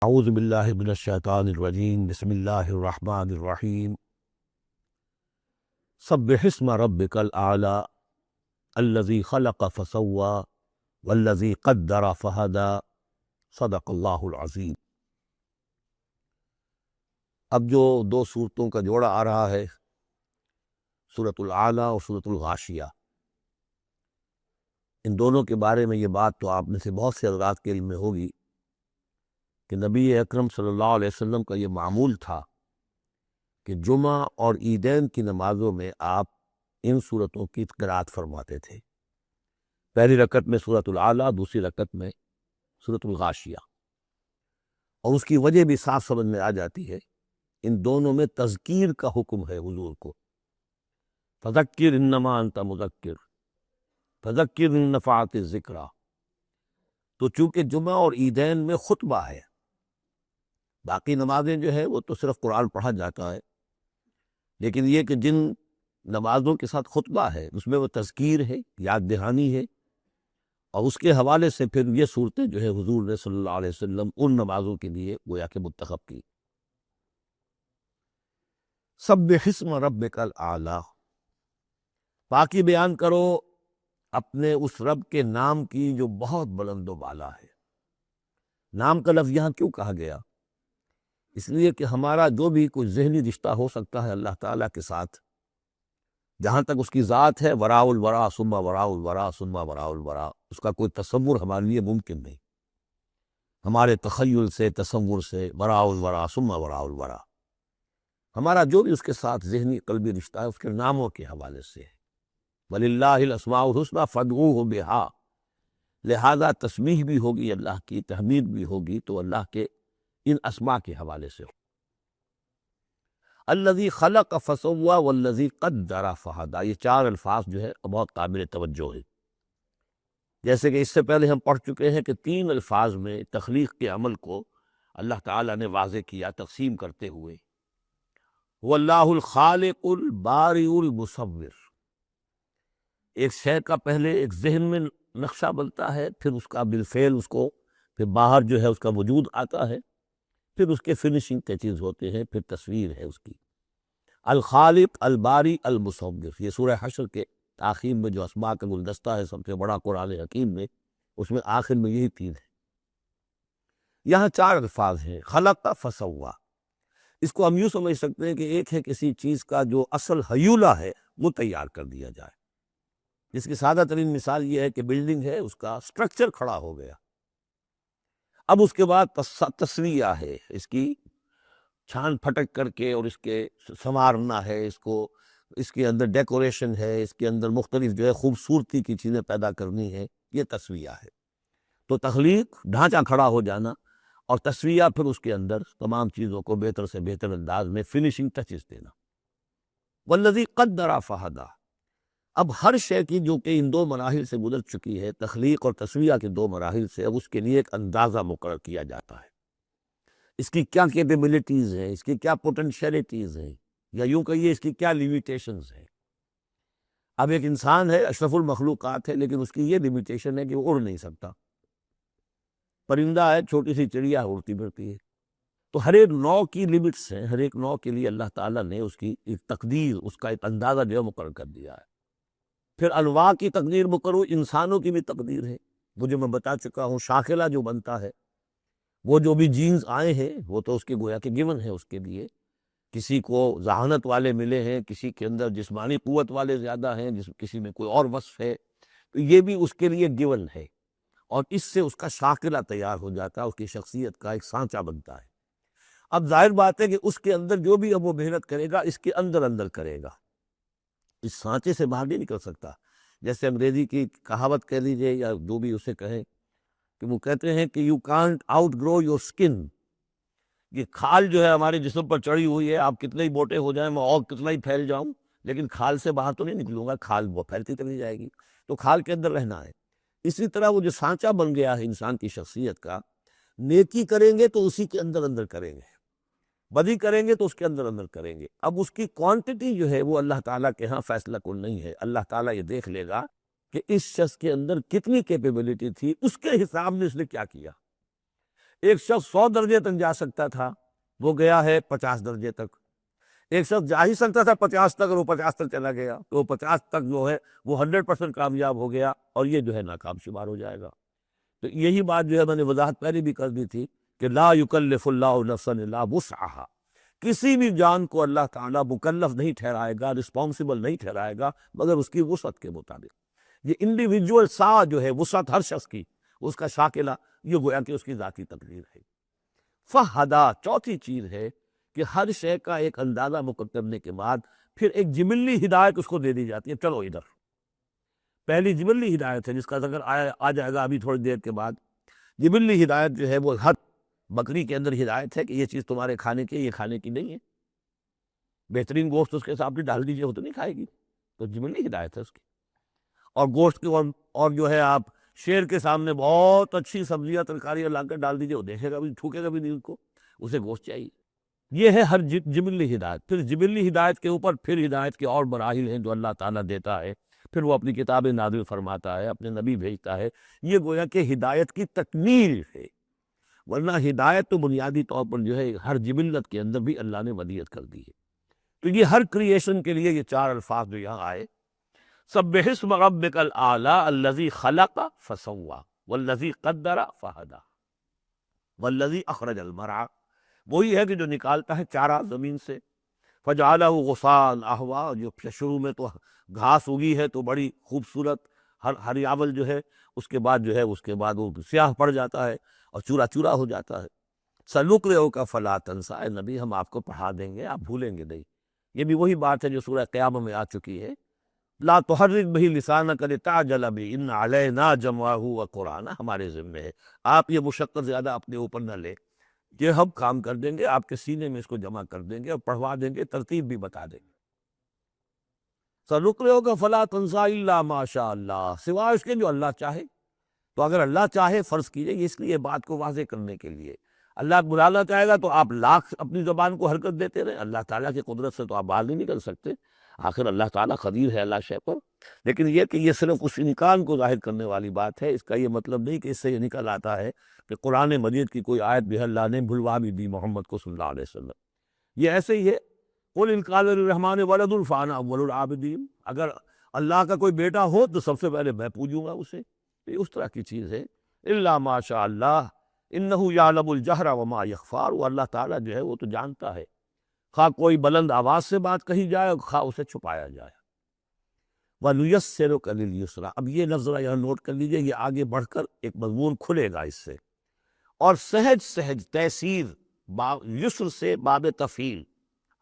اعوذ باللہ من الشیطان الرجیم بسم اللہ الرحمن الرحیم سبح اسم ربک الاعلی الذی خلق فسوی والذی قدر فہدی صدق اللہ العظیم۔ اب جو دو صورتوں کا جوڑا آ رہا ہے، سورۃ الاعلی اور سورۃ الغاشیہ، ان دونوں کے بارے میں یہ بات تو آپ میں سے بہت سے حضرات کے علم میں ہوگی کہ نبی اکرم صلی اللہ علیہ وسلم کا یہ معمول تھا کہ جمعہ اور عیدین کی نمازوں میں آپ ان صورتوں کی قرأت فرماتے تھے، پہلی رکعت میں سورۃ الاعلی، دوسری رکعت میں سورۃ الغاشیہ۔ اور اس کی وجہ بھی صاف سمجھ میں آ جاتی ہے، ان دونوں میں تذکیر کا حکم ہے حضور کو، فذکر انما انت مذکر فذکر ان نفعت الذکریٰ۔ تو چونکہ جمعہ اور عیدین میں خطبہ ہے، باقی نمازیں جو ہے وہ تو صرف قرآن پڑھا جاتا ہے، لیکن یہ کہ جن نمازوں کے ساتھ خطبہ ہے اس میں وہ تذکیر ہے، یاد دہانی ہے، اور اس کے حوالے سے پھر یہ صورتیں جو ہے حضور نے صلی اللہ علیہ وسلم ان نمازوں کے لیے گویا کہ منتخب کی۔ سبح اسم ربک الاعلی، پاکی بیان کرو اپنے اس رب کے نام کی جو بہت بلند و بالا ہے۔ نام کا لفظ یہاں کیوں کہا گیا؟ اس لیے کہ ہمارا جو بھی کوئی ذہنی رشتہ ہو سکتا ہے اللہ تعالیٰ کے ساتھ، جہاں تک اس کی ذات ہے، وراء الورا ثم وراء الورا ثم وراء الورا، اس کا کوئی تصور ہمارے لیے ممکن نہیں، ہمارے تخیل سے، تصور سے، وراء الورا ثم وراء الورا، ہمارا جو بھی اس کے ساتھ ذہنی قلبی رشتہ ہے اس کے ناموں کے حوالے سے ہے۔ وَلِلَّهِ الْأَسْمَاءُ الْحُسْنَىٰ فَادْعُوهُ بِهَا، لہذا تسبیح بھی ہوگی اللہ کی، تحمید بھی ہوگی تو اللہ کے ان اسماء کے حوالے سے۔ الذی خلق فسوی والذی قدر فہدی، یہ چار الفاظ جو ہے بہت قابل توجہ ہے۔ جیسے کہ اس سے پہلے ہم پڑھ چکے ہیں کہ تین الفاظ میں تخلیق کے عمل کو اللہ تعالیٰ نے واضح کیا تقسیم کرتے ہوئے، هو اللہ الخالق البارئ المصور۔ ایک شے کا پہلے ایک ذہن میں نقشہ بنتا ہے، پھر اس کا بالفعل اس کو پھر باہر جو ہے اس کا وجود آتا ہے، پھر اس کے فنشنگ ٹچز ہوتے ہیں، پھر تصویر ہے اس کی۔ الخالق الباری المصور، یہ سورہ حشر کے آخر میں جو اسماء کا گلدستہ ہے سب سے بڑا قرآن حکیم میں، اس میں آخر میں یہی تین ہے۔ یہاں چار الفاظ ہیں، خلق فسوا۔ اس کو ہم یوں سمجھ سکتے ہیں کہ ایک ہے کسی چیز کا جو اصل حیولہ ہے وہ تیار کر دیا جائے، جس کی سادہ ترین مثال یہ ہے کہ بلڈنگ ہے، اس کا سٹرکچر کھڑا ہو گیا، اب اس کے بعد تسویہ ہے، اس کی چھان پھٹک کر کے اور اس کے سنوارنا ہے، اس کو، اس کے اندر ڈیکوریشن ہے، اس کے اندر مختلف جو ہے خوبصورتی کی چیزیں پیدا کرنی ہے، یہ تسویہ ہے۔ تو تخلیق ڈھانچہ کھڑا ہو جانا، اور تسویہ پھر اس کے اندر تمام چیزوں کو بہتر سے بہتر انداز میں فنشنگ ٹچز دینا۔ والذی قدر فہدی، اب ہر شے کی جو کہ ان دو مراحل سے گزر چکی ہے، تخلیق اور تسویہ کے دو مراحل سے، اب اس کے لیے ایک اندازہ مقرر کیا جاتا ہے، اس کی کیا کیپیبلٹیز ہیں، اس کی کیا پوٹینشیلٹیز ہیں، یا یوں کہیے اس کی کیا لیمیٹیشنز ہیں۔ اب ایک انسان ہے، اشرف المخلوقات ہے، لیکن اس کی یہ لیمیٹیشن ہے کہ وہ اڑ نہیں سکتا۔ پرندہ ہے، چھوٹی سی چڑیا اڑتی پھرتی ہے۔ تو ہر ایک نوع کی لمٹس ہیں، ہر ایک نوع کے لیے اللہ تعالیٰ نے اس کی ایک تقدیر، اس کا ایک اندازہ جو ہے مقرر کر دیا ہے۔ پھر انواع کی تقدیر مقرر، انسانوں کی بھی تقدیر ہے، وہ جو میں بتا چکا ہوں، شاخلہ جو بنتا ہے، وہ جو بھی جینز آئے ہیں وہ تو اس کے گویا کہ گیون ہے اس کے لیے، کسی کو ذہانت والے ملے ہیں، کسی کے اندر جسمانی قوت والے زیادہ ہیں، کسی میں کوئی اور وصف ہے، تو یہ بھی اس کے لیے گیون ہے، اور اس سے اس کا شاخلہ تیار ہو جاتا ہے، اس کی شخصیت کا ایک سانچہ بنتا ہے۔ اب ظاہر بات ہے کہ اس کے اندر جو بھی اب وہ محنت کرے گا اس کے اندر اندر کرے گا، اس سانچے سے باہر نہیں نکل سکتا۔ جیسے انگریزی کی کہاوت کہہ لیجیے یا جو بھی اسے کہیں، کہ وہ کہتے ہیں کہ you can't outgrow your skin, یہ کھال جو ہے ہمارے جسم پر چڑھی ہوئی ہے، آپ کتنے ہی موٹے ہو جائیں، میں اور کتنا ہی پھیل جاؤں، لیکن کھال سے باہر تو نہیں نکلوں گا، کھال وہ پھیلتی چلی جائے گی، تو کھال کے اندر رہنا ہے۔ اسی طرح وہ جو سانچہ بن گیا ہے انسان کی شخصیت کا، نیکی کریں گے تو اسی کے اندر اندر کریں گے، بدی کریں گے تو اس کے اندر اندر کریں گے۔ اب اس کی کوانٹٹی جو ہے وہ اللہ تعالیٰ کے ہاں فیصلہ کن نہیں ہے، اللہ تعالیٰ یہ دیکھ لے گا کہ اس شخص کے اندر کتنی کیپیبلٹی تھی، اس کے حساب میں اس نے کیا کیا۔ ایک شخص 100 درجے تک جا سکتا تھا، وہ گیا ہے 50 درجے تک۔ ایک شخص جا ہی سکتا تھا 50 تک، اور وہ 50 تک چلا گیا، تو وہ 50 تک جو ہے وہ 100% کامیاب ہو گیا، اور یہ جو ہے ناکام شمار ہو جائے گا۔ تو یہی بات جو ہے میں نے وضاحت پہلے بھی کر دی تھی کہ لا یکلف اللہ نفسا الا وسعها، کسی بھی جان کو اللہ تعالیٰ مکلف نہیں ٹھہرائے گا، رسپانسبل نہیں ٹھہرائے گا مگر اس کی وسعت کے مطابق۔ یہ انڈیویجول سا جو ہے وسعت ہر شخص کی، اس کا شاکلہ، یہ گویا کہ اس کی ذاتی تقدیر ہے۔ فہدا، چوتھی چیز ہے کہ ہر شے کا ایک اندازہ مقرر کرنے کے بعد پھر ایک جبلی ہدایت اس کو دے دی جاتی ہے، چلو ادھر۔ پہلی جبلی ہدایت ہے جس کا ذکر آ جائے گا ابھی تھوڑی دیر کے بعد۔ جبلی ہدایت جو ہے وہ ہر بکری کے اندر ہدایت ہے کہ یہ چیز تمہارے کھانے کی، یہ کھانے کی نہیں ہے، بہترین گوشت اس کے سامنے ڈال دیجیے وہ تو نہیں کھائے گی، تو جبلی ہدایت ہے اس کی۔ اور گوشت کی اور جو ہے آپ شیر کے سامنے بہت اچھی سبزیاں ترکاریاں لا کر ڈال دیجیے، وہ دیکھے گا بھی، ٹھوکے گا بھی نہیں، ان کو اسے گوشت چاہیے۔ یہ ہے ہر جبلی ہدایت۔ پھر جبلی ہدایت کے اوپر پھر ہدایت کے اور مراحل ہیں جو اللہ تعالیٰ دیتا ہے، پھر وہ اپنی کتابیں نازل فرماتا ہے، اپنے نبی بھیجتا ہے۔ یہ گویا کہ ہدایت کی تکمیل ہے، ورنہ ہدایت تو بنیادی طور پر جو ہے ہر جبلت کے اندر بھی اللہ نے ودیت کر دی ہے۔ تو یہ ہر کریشن کے لیے یہ 4 الفاظ جو یہاں آئے، سبح اسم ربک الاعلی الذی خلق فسوی والذی قدر فہدی والذی اخرج المرعی، وہی ہے کہ جو نکالتا ہے چارہ زمین سے، فجعلہ غثاء احوا، جو شروع میں تو گھاس اگی ہے تو بڑی خوبصورت ہریاول جو ہے، اس کے بعد وہ سیاہ پڑ جاتا ہے اور چورا چورا ہو جاتا ہے۔ سنقرئک فلا تنسیٰ، اے نبی ہم آپ کو پڑھا دیں گے، آپ بھولیں گے نہیں۔ یہ بھی وہی بات ہے جو سورہ قیامہ میں آ چکی ہے، لا تحرک بہ لسانک لتعجل بہ ان علینا جمعہ وقرآنہ، ہمارے ذمہ ہے، آپ یہ مشقت زیادہ اپنے اوپر نہ لیں، یہ ہم کام کر دیں گے، آپ کے سینے میں اس کو جمع کر دیں گے اور پڑھوا دیں گے، ترتیب بھی بتا دیں گے۔ سنقرئک فلا تنسیٰ الا ما شاء اللہ، سوائے اس کے جو اللہ چاہے۔ تو اگر اللہ چاہے، فرض کیجئے اس لیے بات کو واضح کرنے کے لیے، اللہ بلانا چاہے گا تو آپ لاکھ اپنی زبان کو حرکت دیتے رہیں، اللہ تعالیٰ کی قدرت سے تو آپ باہر نہیں نکل سکتے، آخر اللہ تعالیٰ قدیر ہے اللہ شے پر۔ لیکن یہ کہ یہ صرف اس امکان کو ظاہر کرنے والی بات ہے، اس کا یہ مطلب نہیں کہ اس سے یہ نکل آتا ہے کہ قرآن مجید کی کوئی آیت بھی اللہ نے بھلوا بھی دی محمد کو صلی اللہ علیہ وسلم۔ یہ ایسے ہی ہے، قل ان کان للرحمن ولد فانا اول العابدین، اگر اللہ کا کوئی بیٹا ہو تو سب سے پہلے میں پوجوں گا اسے۔ یہ اس طرح کی چیز ہے، الا ما شاء اللہ انہ یعلم الجہر وما یخفی، وہ اللہ تعالیٰ جو ہے وہ تو جانتا ہے، خواہ کوئی بلند آواز سے بات کہی جائے، خواہ اسے چھپایا جائے۔ وَنُيَسِّرُكَ لِلْيُسْرَىٰ، اب یہ لفظ ذرا یہاں نوٹ کر لیجئے، یہ آگے بڑھ کر ایک مضمون کھلے گا اس سے، اور سہج سہج تیسیر، یسر سے باب تفعیل،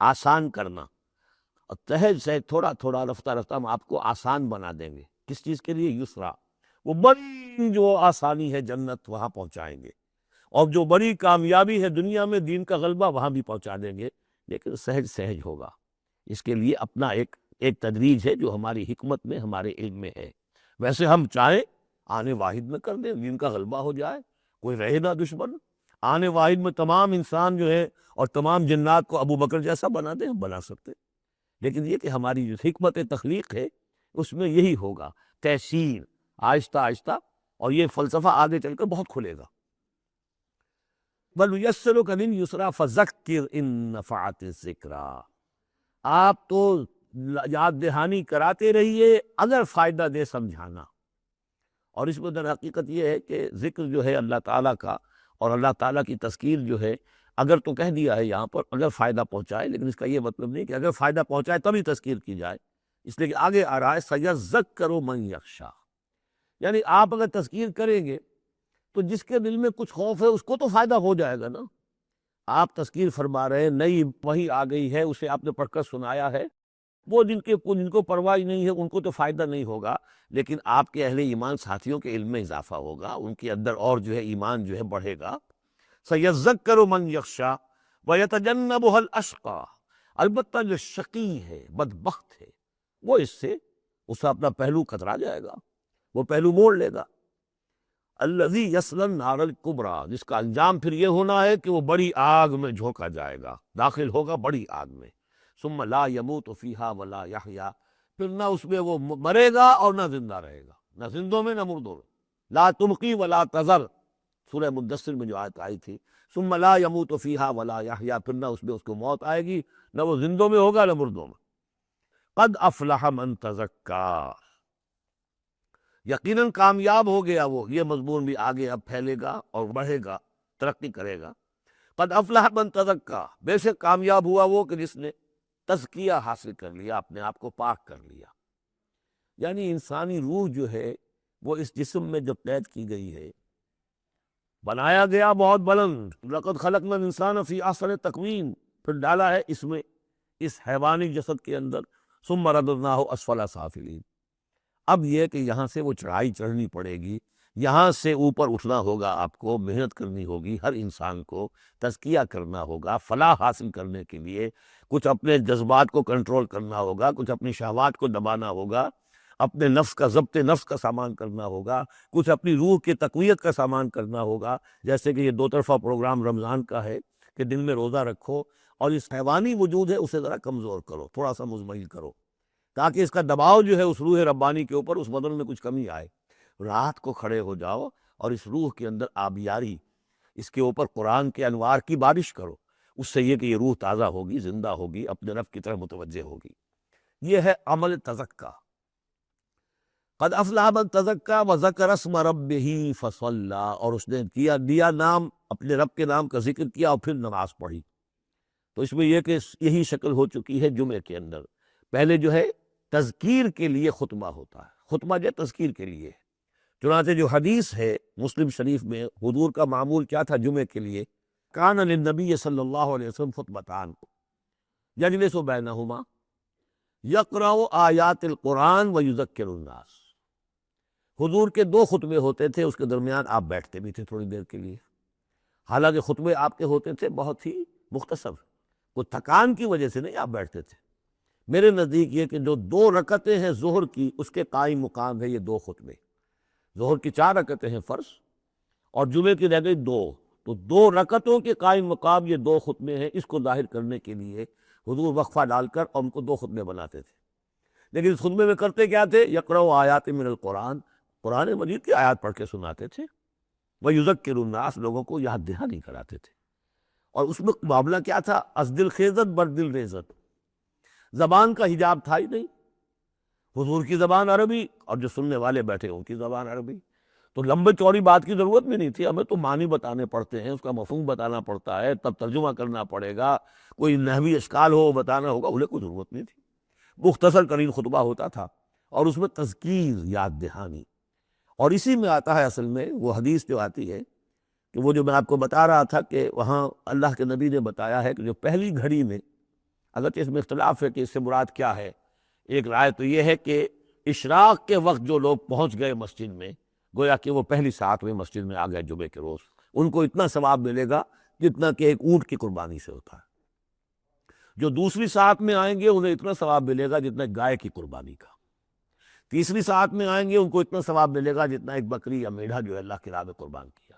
آسان کرنا، اور سہج سہج تھوڑا تھوڑا رفتہ رفتہ ہم آپ کو آسان بنا دیں گے۔ کس چیز کے لیے؟ یسرا، وہ بڑی جو آسانی ہے جنت وہاں پہنچائیں گے، اور جو بڑی کامیابی ہے دنیا میں دین کا غلبہ وہاں بھی پہنچا دیں گے، لیکن سہج سہج ہوگا۔ اس کے لیے اپنا ایک تدریج ہے جو ہماری حکمت میں، ہمارے علم میں ہے۔ ویسے ہم چاہیں آنے واحد میں کر دیں، دین کا غلبہ ہو جائے، کوئی رہے نہ دشمن، آنے واحد میں تمام انسان جو ہے اور تمام جنات کو ابو بکر جیسا بنا دیں، ہم بنا سکتے، لیکن یہ کہ ہماری جو حکمت تخلیق ہے اس میں یہی ہوگا، تیسیر، آہستہ آہستہ، اور یہ فلسفہ آگے چل کر بہت کھلے گا۔ وَنُيَسِّرُكَ لِلْيُسْرَىٰ فَذَكِّرْ إِن نَّفَعَتِ الذِّكْرَىٰ، آپ تو یاد دہانی کراتے رہیے اگر فائدہ دے سمجھانا۔ اور اس میں در حقیقت یہ ہے کہ ذکر جو ہے اللہ تعالیٰ کا اور اللہ تعالیٰ کی تذکیر جو ہے، اگر تو کہہ دیا ہے یہاں پر اگر فائدہ پہنچائے، لیکن اس کا یہ مطلب نہیں کہ اگر فائدہ پہنچائے تبھی تذکیر کی جائے، اس لیے کہ آگے آ رہا ہے سَيَذَّكَّرُ مَن يَخْشَىٰ، یعنی آپ اگر تذکیر کریں گے تو جس کے دل میں کچھ خوف ہے اس کو تو فائدہ ہو جائے گا نا۔ آپ تذکیر فرما رہے ہیں، نئی وحی آ گئی ہے، اسے آپ نے پڑھ کر سنایا ہے، وہ جن کو پرواہ نہیں ہے ان کو تو فائدہ نہیں ہوگا، لیکن آپ کے اہل ایمان ساتھیوں کے علم میں اضافہ ہوگا، ان کے اندر اور جو ہے ایمان جو ہے بڑھے گا۔ سَيَذَّكَّرُ مَن يَخْشَىٰ وَيَتَجَنَّبُهَا الْأَشْقَىٰ، البتہ جو شقی ہے، بدبخت ہے، وہ اس سے اسے اپنا پہلو کترا جائے گا، وہ پہلو موڑ لے گا۔ الذی یصلی النار الکبریٰ، جس کا انجام پھر یہ ہونا ہے کہ وہ بڑی آگ میں جھونکا جائے گا، داخل ہوگا بڑی آگ میں۔ ثم لا یموت فیہا ولا یحییٰ، پھر نہ اس میں وہ مرے گا اور نہ زندہ رہے گا، نہ زندوں میں نہ مردوں میں۔ لا تبقی ولا تذر، سورہ مدثر میں جو آیت آئی تھی، ثم لا يموت فیہا ولا یحییٰ، پھر نہ اس میں اس کو موت آئے گی، نہ وہ زندوں میں ہوگا نہ مردوں میں۔ قد افلح من تزکا، یقیناً کامیاب ہو گیا وہ، یہ مضمون بھی آگے اب پھیلے گا اور بڑھے گا، ترقی کرے گا۔ قد افلح من تزکا، بے شک کامیاب ہوا وہ کہ جس نے تزکیہ حاصل کر لیا، اپنے آپ کو پاک کر لیا۔ یعنی انسانی روح جو ہے وہ اس جسم میں جب قید کی گئی ہے، بنایا گیا بہت بلند، لقد خلقنا الانسان فی احسن تقویم، پھر ڈالا ہے اس میں، اس حیوانی جسد کے اندر، ثم رددناہ اسفل سافلین۔ اب یہ کہ یہاں سے وہ چڑھائی چڑھنی پڑے گی، یہاں سے اوپر اٹھنا ہوگا، آپ کو محنت کرنی ہوگی، ہر انسان کو تزکیہ کرنا ہوگا، فلاح حاصل کرنے کے لیے کچھ اپنے جذبات کو کنٹرول کرنا ہوگا، کچھ اپنی شہوات کو دبانا ہوگا، اپنے نفس کا ضبط نفس کا سامان کرنا ہوگا، کچھ اپنی روح کی تقویت کا سامان کرنا ہوگا، جیسے کہ یہ دو طرفہ پروگرام رمضان کا ہے کہ دن میں روزہ رکھو اور اس حیوانی وجود ہے اسے ذرا کمزور کرو، تھوڑا سا مزمحل کرو، تاکہ اس کا دباؤ جو ہے اس روح ربانی کے اوپر، اس بدن میں کچھ کمی آئے۔ رات کو کھڑے ہو جاؤ اور اس روح کے اندر آبیاری، اس کے اوپر قرآن کے انوار کی بارش کرو، اس سے یہ کہ یہ روح تازہ ہوگی، زندہ ہوگی، اپنے رب کی طرف متوجہ ہوگی۔ یہ ہے عمل تزکا۔ قد افلح من تزکا وذکر اسم ربہ فصلی، اور اس نے دیا نام، اپنے رب کے نام کا ذکر کیا اور پھر نماز پڑھی۔ تو اس میں یہ کہ یہی شکل ہو چکی ہے جمعے کے اندر۔ پہلے جو ہے تذکیر کے لیے خطبہ ہوتا ہے، خطبہ جو تذکیر کے لیے، چنانچہ جو حدیث ہے مسلم شریف میں، حضور کا معمول کیا تھا جمعے کے لیے، کان للنبی صلی اللہ علیہ وسلم خطبتان یجلس بینہما یقرأ آیات القرآن ویذکر الناس۔ حضور کے دو خطبے ہوتے تھے، اس کے درمیان آپ بیٹھتے بھی تھے تھوڑی دیر کے لیے، حالانکہ خطبے آپ کے ہوتے تھے بہت ہی مختصر، کوئی تھکان کی وجہ سے نہیں آپ بیٹھتے تھے۔ میرے نزدیک یہ کہ جو 2 رکعتیں ہیں ظہر کی، اس کے قائم مقام ہے یہ 2 خطبے۔ ظہر کی 4 رکعتیں ہیں فرض، اور جمعے کی رہ گئی 2، تو 2 رکعتوں کے قائم مقام یہ 2 خطبے ہیں۔ اس کو ظاہر کرنے کے لیے حضور وقفہ ڈال کر اور ان کو 2 خطبے بناتے تھے، لیکن اس خطبے میں کرتے کیا تھے؟ یقرأ آیات من القرآن، قرآن مجید کی آیات پڑھ کے سناتے تھے، ویذکر الناس، لوگوں کو یاد دہانی کراتے تھے۔ اور اس میں معاملہ کیا تھا؟ از دل خیزت بر دل ریزت، زبان کا حجاب تھا ہی نہیں، حضور کی زبان عربی اور جو سننے والے بیٹھے ان کی زبان عربی، تو لمبے چوڑی بات کی ضرورت بھی نہیں تھی، ہمیں تو معنی بتانے پڑتے ہیں، اس کا مفہوم بتانا پڑتا ہے، تب ترجمہ کرنا پڑے گا، کوئی نحوی اشکال ہو بتانا ہوگا، انہیں کوئی ضرورت نہیں تھی، مختصر ترین خطبہ ہوتا تھا، اور اس میں تذکیر، یاد دہانی۔ اور اسی میں آتا ہے اصل میں وہ حدیث جو آتی ہے کہ وہ جو میں آپ کو بتا رہا تھا کہ وہاں اللہ کے نبی نے بتایا ہے کہ جو پہلی گھڑی میں، اگرچہ اس میں اختلاف ہے کہ اس سے مراد کیا ہے، ایک رائے تو یہ ہے کہ اشراق کے وقت جو لوگ پہنچ گئے مسجد میں، گویا کہ وہ پہلی ساعت میں مسجد میں آ گئے جمعے کے روز، ان کو اتنا ثواب ملے گا جتنا کہ ایک اونٹ کی قربانی سے ہوتا ہے۔ جو دوسری ساعت میں آئیں گے انہیں اتنا ثواب ملے گا جتنا ایک گائے کی قربانی کا۔ تیسری ساعت میں آئیں گے ان کو اتنا ثواب ملے گا جتنا ایک بکری یا میڑھا جو ہے اللہ کی راہ میں قربان کیا۔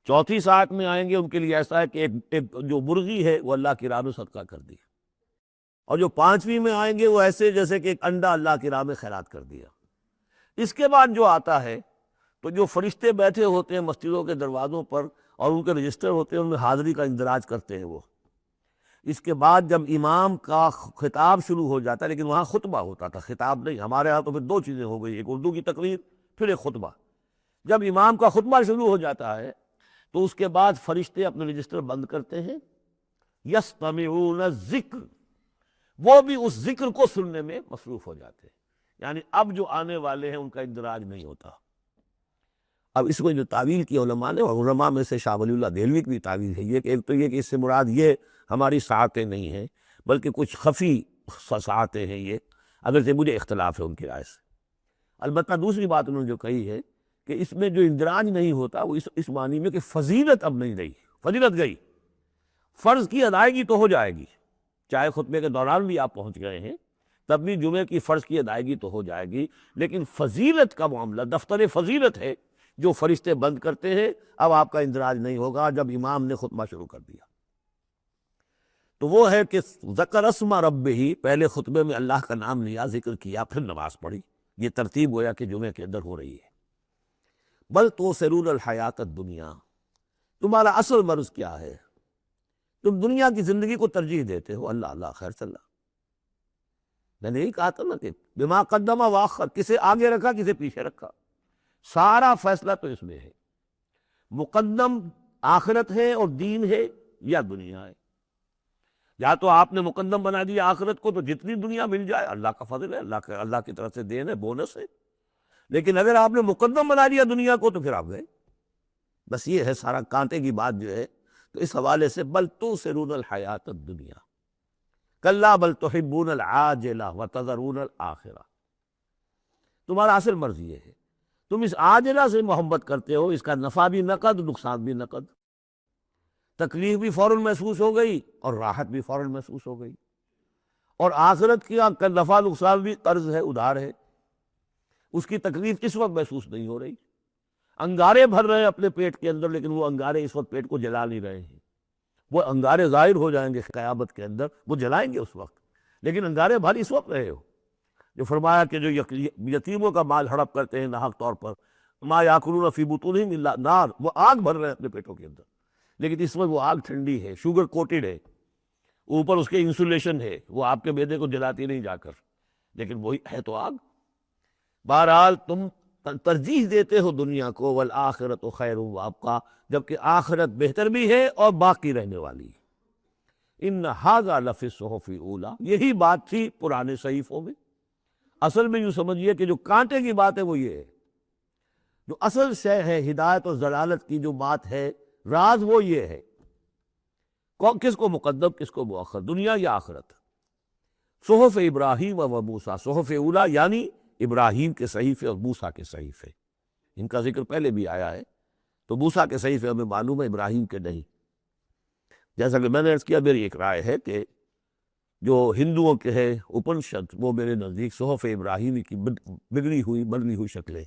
چوتھی ساعت میں آئیں گے ان کے لیے ایسا ہے کہ ایک جو مرغی ہے وہ اللہ کی راہ میں صدقہ کر دی، اور جو 5ویں میں آئیں گے وہ ایسے جیسے کہ ایک انڈا اللہ کی راہ میں خیرات کر دیا۔ اس کے بعد جو آتا ہے تو جو فرشتے بیٹھے ہوتے ہیں مسجدوں کے دروازوں پر اور ان کے رجسٹر ہوتے ہیں، ان میں حاضری کا اندراج کرتے ہیں وہ۔ اس کے بعد جب امام کا خطاب شروع ہو جاتا ہے، لیکن وہاں خطبہ ہوتا تھا، خطاب نہیں، ہمارے ہاں تو پھر 2 چیزیں ہو گئی، ایک اردو کی تقریر، پھر ایک خطبہ۔ جب امام کا خطبہ شروع ہو جاتا ہے تو اس کے بعد فرشتے اپنے رجسٹر بند کرتے ہیں، یستمعون الذکر، وہ بھی اس ذکر کو سننے میں مصروف ہو جاتے ہیں، یعنی اب جو آنے والے ہیں ان کا اندراج نہیں ہوتا۔ اب اس کو جو تعویل کی علماء نے، اور علماء میں سے شاہ ولی اللہ دہلوی کی بھی تعویل ہے یہ کہ ایک تو یہ کہ اس سے مراد یہ ہماری ساعتیں نہیں ہیں بلکہ کچھ خفی ساعتیں ہیں، یہ اگرچہ مجھے اختلاف ہے ان کی رائے سے۔ البتہ دوسری بات انہوں نے جو کہی ہے کہ اس میں جو اندراج نہیں ہوتا وہ اس معنی میں کہ فضیلت اب نہیں رہی، فضیلت گئی، فرض کی ادائیگی تو ہو جائے گی، چاہے خطبے کے دوران بھی آپ پہنچ گئے ہیں تب بھی جمعے کی فرض کی ادائیگی تو ہو جائے گی، لیکن فضیلت کا معاملہ، دفتر فضیلت ہے جو فرشتے بند کرتے ہیں، اب آپ کا اندراج نہیں ہوگا جب امام نے خطبہ شروع کر دیا۔ تو وہ ہے کہ ذکر اسم ربہ، پہلے خطبے میں اللہ کا نام لیا، ذکر کیا، پھر نماز پڑھی، یہ ترتیب گویا کہ جمعے کے اندر ہو رہی ہے۔ بل تؤثرون الحیات الدنیا، تمہارا اصل مرض کیا ہے؟ تم دنیا کی زندگی کو ترجیح دیتے ہو، اللہ اللہ خیر صلی اللہ، میں نے یہی کہا تھا نا کہ بما قدم واخر، کسے آگے رکھا کسے پیچھے رکھا، سارا فیصلہ تو اس میں ہے، مقدم آخرت ہے اور دین ہے یا دنیا ہے۔ یا تو آپ نے مقدم بنا دیا آخرت کو تو جتنی دنیا مل جائے اللہ کا فضل ہے، اللہ کی طرف سے دین ہے، بونس ہے، لیکن اگر آپ نے مقدم بنا دیا دنیا کو تو پھر آپ گئے۔ بس یہ ہے سارا کانٹے کی بات جو ہے۔ تو اس حوالے سے بل تؤثرون الحیات الدنیا کلا بل تحبون العاجلہ وتذرون الآخرہ، تمہارا اصل مرض یہ ہے، تم اس عاجلہ سے محبت کرتے ہو، اس کا نفع بھی نقد نقصان بھی نقد، تکلیف بھی فوراً محسوس ہو گئی اور راحت بھی فوراً محسوس ہو گئی، اور آخرت کی نفع نقصان بھی قرض ہے، ادھار ہے، اس کی تکلیف اس وقت محسوس نہیں ہو رہی۔ انگارے بھر رہے ہیں اپنے پیٹ کے اندر، لیکن وہ انگارے اس وقت پیٹ کو جلا نہیں رہے ہیں، وہ انگارے ظاہر ہو جائیں گے قیامت کے اندر، وہ جلائیں گے اس وقت، لیکن انگارے بھر اس وقت رہے ہو۔ جو فرمایا کہ جو یتیموں کا مال ہڑپ کرتے ہیں ناحق طور پر، ما یاکلون فی بطونہم الا نار، وہ آگ بھر رہے ہیں اپنے پیٹوں کے اندر، لیکن اس وقت وہ آگ ٹھنڈی ہے، شوگر کوٹڈ ہے، اوپر اس کے انسولیشن ہے، وہ آپ کے معدے کو جلاتی نہیں جا کر، لیکن وہی ہے تو آگ۔ بہرحال تم ترجیح دیتے ہو دنیا کو، والآخرۃ خیر وابقیٰ، جبکہ آخرت بہتر بھی ہے اور باقی رہنے والی ہے۔ ان ھذا لفی الصحف الاولیٰ، یہی بات تھی پرانے صحیفوں میں۔ اصل میں یوں سمجھیے کہ جو کانٹے کی بات ہے وہ یہ ہے، جو اصل شے ہے ہدایت اور ضلالت کی جو بات ہے، راز وہ یہ ہے، کس کو مقدم کس کو مؤخر، دنیا یا آخرت۔ صحف ابراہیم و موسیٰ، صحف اولیٰ یعنی ابراہیم کے صحیفے اور موسیٰ کے صحیفے، ان کا ذکر پہلے بھی آیا ہے، تو موسیٰ کے صحیفے ہمیں معلوم ہے، ابراہیم کے نہیں۔ جیسا کہ میں نے عرض کیا، میری ایک رائے ہے کہ جو ہندوؤں کے ہے اپنشد، وہ میرے نزدیک صحف ابراہیمی کی بگڑی ہوئی بدلی ہوئی شکلیں